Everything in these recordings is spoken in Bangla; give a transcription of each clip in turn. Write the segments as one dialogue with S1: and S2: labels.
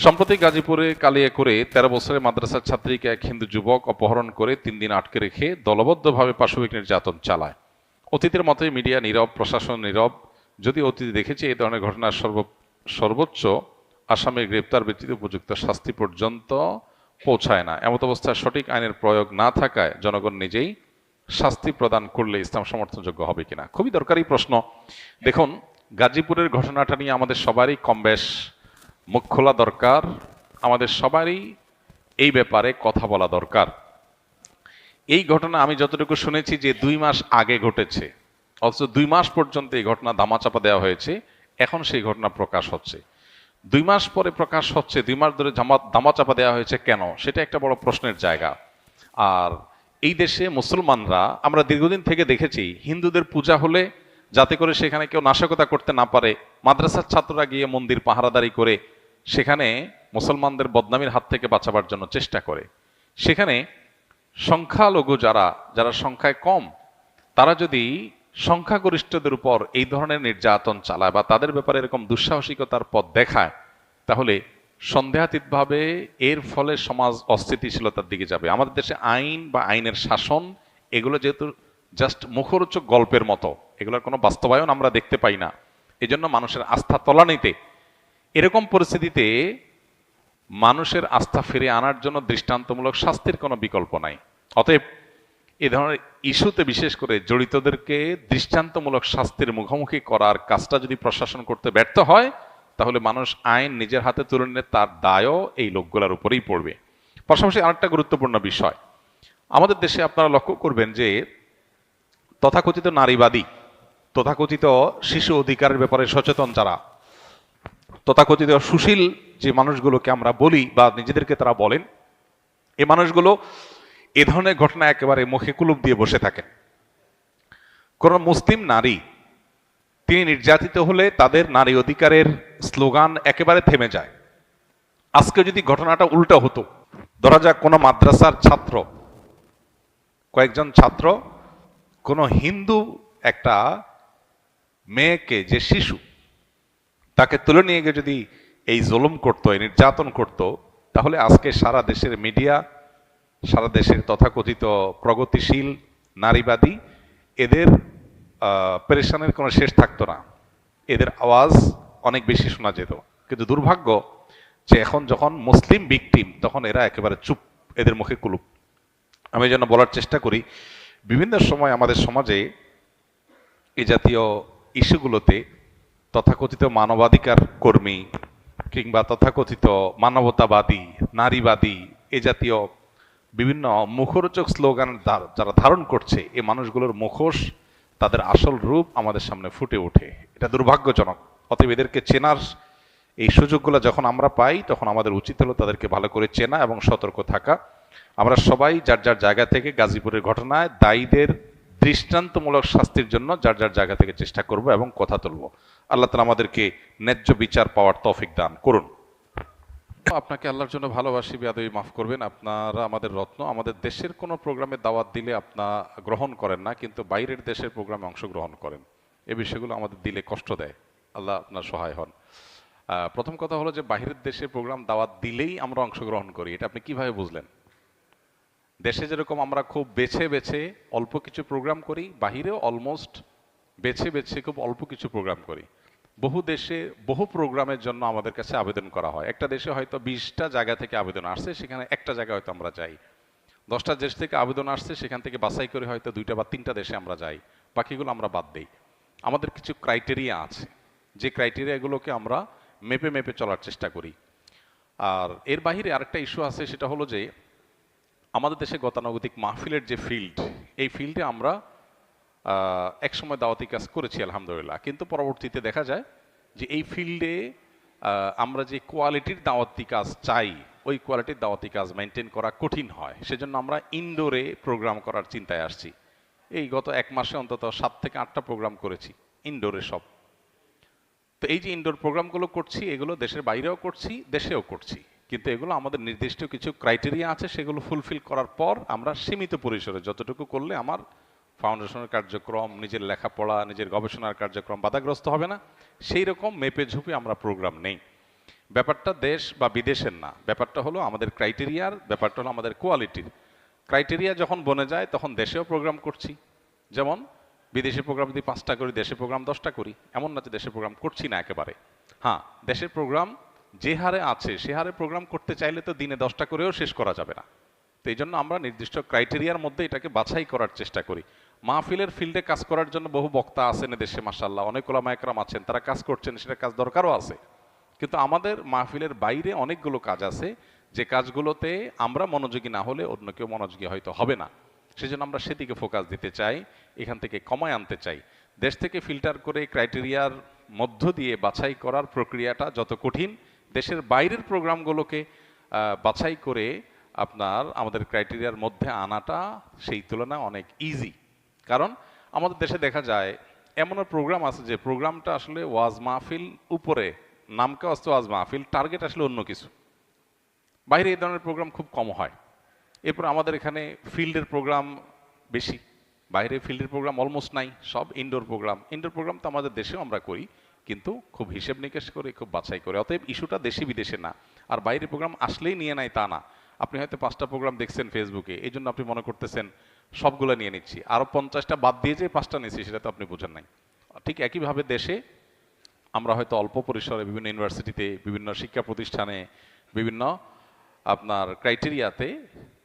S1: সম্প্রতি গাজীপুরে কালিয়াকৈরে ১৩ বছরের মাদ্রাসার ছাত্রীকে এক হিন্দু যুবক অপহরণ করে ৩ দিন আটকে রেখে দলবদ্ধভাবে পাশবিক নির্যাতন চালায়। অতীতের মতোই মিডিয়া নীরব, প্রশাসন নীরব। যদি অতীতে দেখেছি এই ধরনের ঘটনার সর্বোচ্চ আসামির গ্রেপ্তার ব্যতীত উপযুক্ত শাস্তি পর্যন্ত পৌঁছায় না। এমত অবস্থায় সঠিক আইনের প্রয়োগ না থাকায় জনগণ নিজেই শাস্তি প্রদান করলে ইসলাম সমর্থনযোগ্য হবে কিনা, খুবই দরকারি প্রশ্ন। দেখুন, গাজীপুরের ঘটনাটা নিয়ে আমাদের সবারই কমবেশ মুখ খোলা দরকার, আমাদের সবারই এই ব্যাপারে কথা বলা দরকার। এই ঘটনা আমি যতটুকু শুনেছি যে ২ মাস আগে ঘটেছে, অথচ ২ মাস পর্যন্ত এই ঘটনা ধামাচাপা দেওয়া হয়েছে। এখন সেই ঘটনা প্রকাশ হচ্ছে, ২ মাস পরে প্রকাশ হচ্ছে। ২ মাস ধরে ধামাচাপা দেওয়া হয়েছে কেন, সেটা একটা বড় প্রশ্নের জায়গা। আর এই দেশে মুসলমানরা, আমরা দীর্ঘদিন থেকে দেখেছি, হিন্দুদের পূজা হলে যাতে করে সেখানে কেউ নাশকতা করতে না পারে, মাদ্রাসার ছাত্ররা গিয়ে মন্দির পাহারাদারি করে সেখানে মুসলমানদের বদনামির হাত থেকে বাঁচাবার জন্য চেষ্টা করে। সেখানে সংখ্যালঘু যারা সংখ্যায় কম, তারা যদি সংখ্যাগরিষ্ঠদের উপর এই ধরনের নির্যাতন চালায় বা তাদের ব্যাপারে এরকম দুঃসাহসিকতার পথ দেখায়, তাহলে সন্দেহাতীতভাবে এর ফলে সমাজ অস্থিতিশীলতার দিকে যাবে। আমাদের দেশে আইন বা আইনের শাসন এগুলো যেহেতু জাস্ট মুখরোচক গল্পের মতো, এগুলোর কোনো বাস্তবায়ন আমরা দেখতে পাই না। এজন্য মানুষের আস্থা তলানিতে। এরকম পরিস্থিতিতে মানুষের আস্থা ফিরে আনার জন্য দৃষ্টান্তমূলক শাস্তির কোনো বিকল্প নাই। অতএব এ ধরনের ইস্যুতে বিশেষ করে জড়িতদেরকে দৃষ্টান্তমূলক শাস্তির মুখোমুখি করার কাজটা যদি প্রশাসন করতে ব্যর্থ হয়, তাহলে মানুষ আইন নিজের হাতে তুলে নিলে তার দায়ও এই লোকগুলোর উপরেই পড়বে। পাশাপাশি আরেকটা গুরুত্বপূর্ণ বিষয়, আমাদের দেশে আপনারা লক্ষ্য করবেন যে তথাকথিত নারীবাদী, তথাকথিত শিশু অধিকারের ব্যাপারে সচেতন যারা, তথাকথিত সুশীল যে মানুষগুলোকে আমরা বলি বা নিজেদেরকে তারা বলেন, এই মানুষগুলো এ ধরনের ঘটনা একেবারে মুখে কুলুপ দিয়ে বসে থাকেন। কোন মুসলিম নারী তিনি নির্যাতিত হলে তাদের নারী অধিকারের স্লোগান একেবারে থেমে যায়। আজকে যদি ঘটনাটা উল্টো হতো, ধরা যাক কোনো মাদ্রাসার ছাত্র, কয়েকজন ছাত্র কোনো হিন্দু একটা মেয়েকে, যে শিশু, তাকে তুলে নিয়ে গিয়ে যদি এই জুলুম করতো, এই নির্যাতন করতো, তাহলে আজকে সারা দেশের মিডিয়া, সারা দেশের তথাকথিত প্রগতিশীল নারীবাদী, এদের পেরেশানের কোনো শেষ থাকতো না, এদের আওয়াজ অনেক বেশি শোনা যেত। কিন্তু দুর্ভাগ্য যে এখন যখন মুসলিম ভিকটিম, তখন এরা একেবারে চুপ, এদের মুখে কুলুপ। আমি যেন বলার চেষ্টা করি, বিভিন্ন সময় আমাদের সমাজে এই জাতীয় ইস্যুগুলোতে তথাকথিত মানবাধিকার কর্মী কিংবা তথাকথিত মানবতাবাদী, নারীবাদী, এ জাতীয় বিভিন্ন মুখরোচক স্লোগান যারা ধারণ করছে, এই মানুষগুলোর মুখোশ, তাদের আসল রূপ আমাদের সামনে ফুটে ওঠে। এটা দুর্ভাগ্যজনক। অতএব এদেরকে চেনার এই সুযোগগুলো যখন আমরা পাই, তখন আমাদের উচিত হলো তাদেরকে ভালো করে চেনা এবং সতর্ক থাকা। আমরা সবাই যার যার জায়গা থেকে গাজীপুরের ঘটনায় দায়ীদের দৃষ্টান্তমূলক শাস্তির জন্য যার যার জায়গা থেকে চেষ্টা করব এবং কথা তুলব। আল্লাহ তাআলা আমাদেরকে ন্যায্য বিচার পাওয়ার তৌফিক দান করুন। আপনাকে আল্লাহর জন্য ভালোবাসি, বেয়াদবি মাফ করবেন। আপনারা আমাদের রত্ন। আমাদের দেশের কোনো প্রোগ্রামে দাওয়াত দিলে আপনারা গ্রহণ করেন না, কিন্তু বাইরের দেশের প্রোগ্রামে অংশগ্রহণ করেন। এই বিষয়গুলো আমাদের দিলে কষ্ট দেয়। আল্লাহ আপনার সহায় হন। প্রথম কথা হলো যে বাইরের দেশের প্রোগ্রাম দাওয়াত দিলেই আমরা অংশগ্রহণ করি, এটা আপনি কিভাবে বুঝলেন? দেশে যেরকম আমরা খুব বেছে বেছে অল্প কিছু প্রোগ্রাম করি, বাহিরেও অলমোস্ট বেছে বেছে খুব অল্প কিছু প্রোগ্রাম করি। বহু দেশে বহু প্রোগ্রামের জন্য আমাদের কাছে আবেদন করা হয়। একটা দেশে হয়তো 20টা জায়গা থেকে আবেদন আসছে, সেখানে একটা জায়গায় হয়তো আমরা যাই। 10টা দেশ থেকে আবেদন আসছে, সেখান থেকে বাছাই করে হয়তো 2টা বা 3টা দেশে আমরা যাই, বাকিগুলো আমরা বাদ দেই। আমাদের কিছু ক্রাইটেরিয়া আছে, যে ক্রাইটেরিয়াগুলোকে আমরা মেপে মেপে চলার চেষ্টা করি। আর এর বাইরে আরেকটা ইস্যু আছে, সেটা হলো যে আমাদের দেশে গতানুগতিক মাহফিলের যে ফিল্ড, এই ফিল্ডে আমরা একসময় দাওয়াতি কাজ করেছি আলহামদুলিল্লাহ, কিন্তু পরবর্তীতে দেখা যায় যে এই ফিল্ডে আমরা যে কোয়ালিটির দাওয়াতি কাজ চাই, ওই কোয়ালিটির দাওয়াতি কাজ মেনটেন করা কঠিন হয়। সেজন্য আমরা ইনডোরে প্রোগ্রাম করার চিন্তায় আসছি। এই গত 1 মাসে অন্তত 7 থেকে 8টা প্রোগ্রাম করেছি ইনডোরে সব। তো এই যে ইনডোর প্রোগ্রামগুলো করছি, এগুলো দেশের বাইরেও করছি, দেশেও করছি, কিন্তু এগুলো আমাদের নির্দিষ্ট কিছু ক্রাইটেরিয়া আছে, সেগুলো ফুলফিল করার পর আমরা সীমিত পরিসরে যতটুকু করলে আমার ফাউন্ডেশনের কার্যক্রম, নিজের লেখাপড়া, নিজের গবেষণার কার্যক্রম বাধাগ্রস্ত হবে না, সেই রকম মেপে ঝুপে আমরা প্রোগ্রাম নেই। ব্যাপারটা দেশ বা বিদেশের না, ব্যাপারটা হলো আমাদের ক্রাইটেরিয়ার, ব্যাপারটা হলো আমাদের কোয়ালিটির। ক্রাইটেরিয়া যখন বনে যায় তখন দেশেও প্রোগ্রাম করছি, যেমন বিদেশি প্রোগ্রাম যদি 5টা করি, দেশের প্রোগ্রাম 10টা করি, এমন না যে দেশের প্রোগ্রাম করছি না একেবারে। হ্যাঁ, দেশের প্রোগ্রাম যে হারে আছে সে হারে প্রোগ্রাম করতে চাইলে তো দিনে 10টা করেও শেষ করা যাবে না। তো এই জন্য আমরা নির্দিষ্ট ক্রাইটেরিয়ার মধ্যে এটাকে বাছাই করার চেষ্টা করি। মাহফিলের ফিল্ডে কাজ করার জন্য বহু বক্তা আছেন দেশে, মাশাআল্লাহ, অনেক ওলামা একরাম আছেন, তারা কাজ করছেন, সেটা কাজ দরকারও আছে। কিন্তু আমাদের মাহফিলের বাইরে অনেকগুলো কাজ আছে যে কাজগুলোতে আমরা মনোযোগী না হলে অন্য কেউ মনোযোগী হয়তো হবে না। সেজন্য আমরা সেদিকে ফোকাস দিতে চাই, এখান থেকে কমায় আনতে চাই। দেশ থেকে ফিল্টার করে ক্রাইটেরিয়ার মধ্য দিয়ে বাছাই করার প্রক্রিয়াটা যত কঠিন, দেশের বাইরের প্রোগ্রামগুলোকে বাছাই করে আপনার আমাদের ক্রাইটেরিয়ার মধ্যে আনাটা সেই তুলনায় অনেক ইজি। কারণ আমাদের দেশে দেখা যায় এমন প্রোগ্রাম আছে যে প্রোগ্রামটা আসলে ওয়াজ মাহফিল উপরে, নামকে আসতে ওয়াজ মাহফিল, টার্গেট আসলে অন্য কিছু। বাইরে এই ধরনের প্রোগ্রাম খুব কম হয়। এরপর আমাদের এখানে ফিল্ডের প্রোগ্রাম বেশি, বাইরে ফিল্ডের প্রোগ্রাম অলমোস্ট নাই, সব ইনডোর প্রোগ্রাম। ইনডোর প্রোগ্রাম তো আমাদের দেশেও আমরা করি, কিন্তু খুব হিসেব নিকেশ করে, খুব বাছাই করে। অতএব ইস্যুটা দেশি বিদেশে না। আর বাইরে প্রোগ্রাম আসলেই নিয়ে নেয় তা না। আপনি হয়তো 5টা প্রোগ্রাম দেখছেন ফেসবুকে, এই জন্য আপনি মনে করতেছেন সবগুলো নিয়ে নিচ্ছি, আরও 50টা বাদ দিয়ে যে 5টা নিচ্ছি, সেটা তো আপনি বোঝেন নাই। ঠিক একইভাবে দেশে আমরা হয়তো অল্প পরিসরে বিভিন্ন ইউনিভার্সিটিতে, বিভিন্ন শিক্ষা প্রতিষ্ঠানে, বিভিন্ন আপনার ক্রাইটেরিয়াতে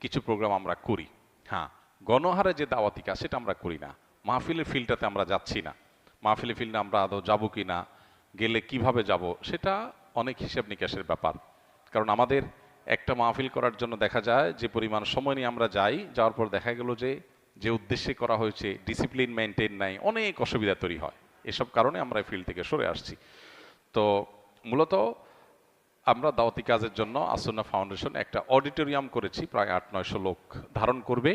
S1: কিছু প্রোগ্রাম আমরা করি। হ্যাঁ, গণহারে যে দাওয়াতি কাজ সেটা আমরা করি না। মাহফিলের ফিল্ডটাতে আমরা যাচ্ছি না। মাহফিলের ফিল্ডে আমরা আদৌ যাবো কি না, গেলে কিভাবে যাব, সেটা অনেক হিসাব নিকাশের ব্যাপার। কারণ আমাদের একটা মাহফিল করার জন্য দেখা যায় যে পরিমাণ সময় নিয়ে আমরা যাই, যাওয়ার পর দেখা গেল যে যে উদ্দেশ্যে করা হয়েছে ডিসিপ্লিন মেনটেন নাই, অনেক অসুবিধা তৈরি হয়। এসব কারণে আমরা এই ফিল্ড থেকে সরে আসছি। তো মূলত আমরা দাওয়াতি কাজের জন্য আসুন্নাহ ফাউন্ডেশন একটা অডিটোরিয়াম করেছি, প্রায় 800-900 লোক ধারণ করবে।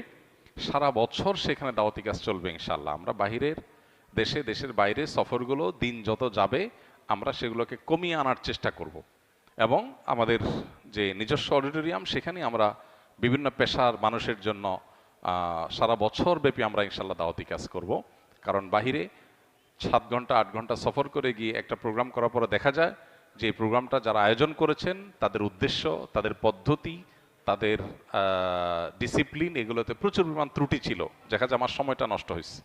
S1: সারা বছর সেখানে দাওয়াতি কাজ চলবে ইনশাল্লাহ। আমরা বাহিরের দেশে, দেশের বাইরে সফরগুলো দিন যত যাবে আমরা সেগুলোকে কমিয়ে আনার চেষ্টা করব। এবং আমাদের যে নিজস্ব অডিটোরিয়াম, সেখানে আমরা বিভিন্ন পেশার মানুষের জন্য সারা বছর ব্যাপী আমরা ইনশাল্লাহ দাওয়াতি কাজ করব। কারণ বাহিরে 7 ঘন্টা 8 ঘন্টা সফর করে গিয়ে একটা প্রোগ্রাম করার পরে দেখা যায় যে এই প্রোগ্রামটা যারা আয়োজন করেছেন তাদের উদ্দেশ্য, তাদের পদ্ধতি, তাদের ডিসিপ্লিন, এগুলোতে প্রচুর পরিমাণ ত্রুটি ছিল। দেখা যায় আমার সময়টা নষ্ট হয়েছে।